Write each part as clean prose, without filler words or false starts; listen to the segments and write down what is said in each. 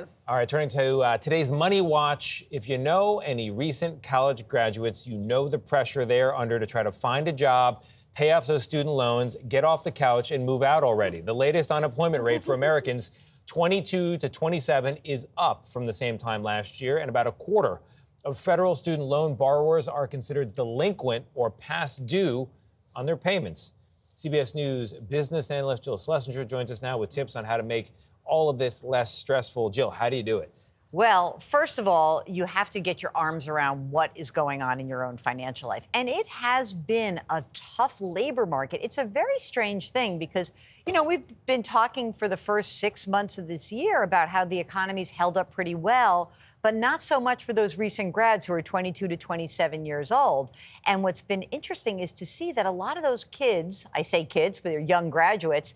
is. All right, turning to today's Money Watch. If you know any recent college graduates, you know the pressure they're under to try to find a job, pay off those student loans, get off the couch, and move out already. The latest unemployment rate for Americans, 22 to 27, is up from the same time last year, and about a quarter of federal student loan borrowers are considered delinquent or past due on their payments. CBS News business analyst Jill Schlesinger joins us now with tips on how to make all of this less stressful. Jill, how do you do it? Well, first of all, you have to get your arms around what is going on in your own financial life. And it has been a tough labor market. It's a very strange thing because, we've been talking for the first 6 months of this year about how the economy's held up pretty well, but not so much for those recent grads who are 22 to 27 years old. And what's been interesting is to see that a lot of those kids, I say kids, but they're young graduates,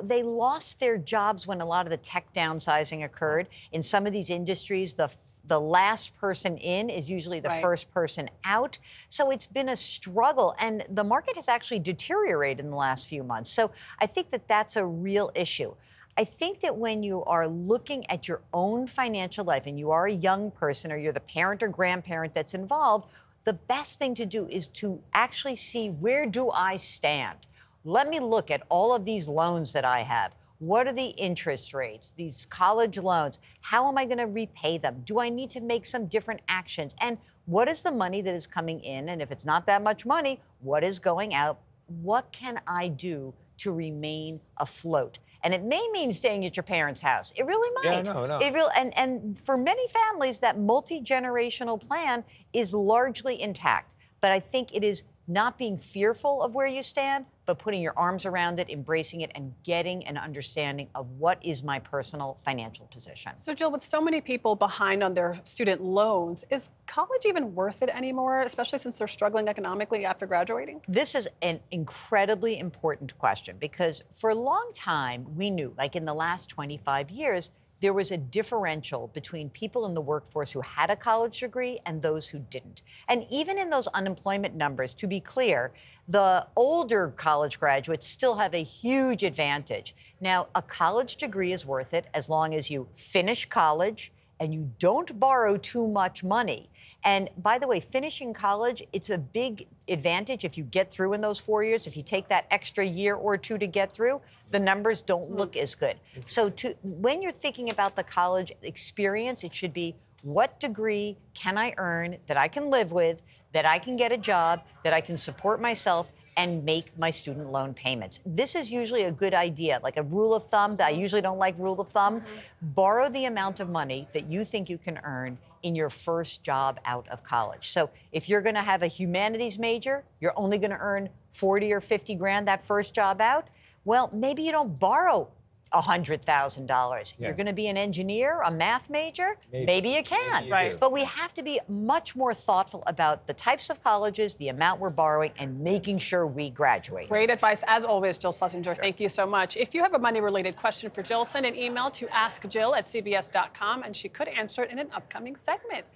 they lost their jobs when a lot of the tech downsizing occurred. In some of these industries, the last person in is usually the first person out. So it's been a struggle, and the market has actually deteriorated in the last few months. So I think that that's a real issue. I think that when you are looking at your own financial life and you are a young person or you're the parent or grandparent that's involved, the best thing to do is to actually see, where do I stand? Let me look at all of these loans that I have. What are the interest rates, these college loans? How am I going to repay them? Do I need to make some different actions? And what is the money that is coming in? And if it's not that much money, what is going out? What can I do to remain afloat? And it may mean staying at your parents' house. It really might. Yeah, no. And for many families, that multi-generational plan is largely intact. But I think it is not being fearful of where you stand, but putting your arms around it, embracing it, and getting an understanding of what is my personal financial position. So, Jill, with so many people behind on their student loans, is college even worth it anymore, especially since they're struggling economically after graduating? This is an incredibly important question because for a long time, we knew, like in the last 25 years, there was a differential between people in the workforce who had a college degree and those who didn't. And even in those unemployment numbers, to be clear, the older college graduates still have a huge advantage. Now, a college degree is worth it as long as you finish college and you don't borrow too much money. And by the way, finishing college, it's a big advantage if you get through in those 4 years. If you take that extra year or two to get through, the numbers don't look as good. So when you're thinking about the college experience, it should be, what degree can I earn that I can live with, that I can get a job, that I can support myself and make my student loan payments. This is usually a good idea, like a rule of thumb. I usually don't like rule of thumb. Borrow the amount of money that you think you can earn in your first job out of college. So if you're going to have a humanities major, you're only going to earn 40 or 50 grand that first job out. Well, maybe you don't borrow $100,000. You're going to be an engineer, a math major. Maybe you can. Maybe you do. But we have to be much more thoughtful about the types of colleges, the amount we're borrowing, and making sure we graduate. Great advice, as always, Jill Schlesinger. Thank you so much. If you have a money-related question for Jill, send an email to askjill@cbs.com, and she could answer it in an upcoming segment.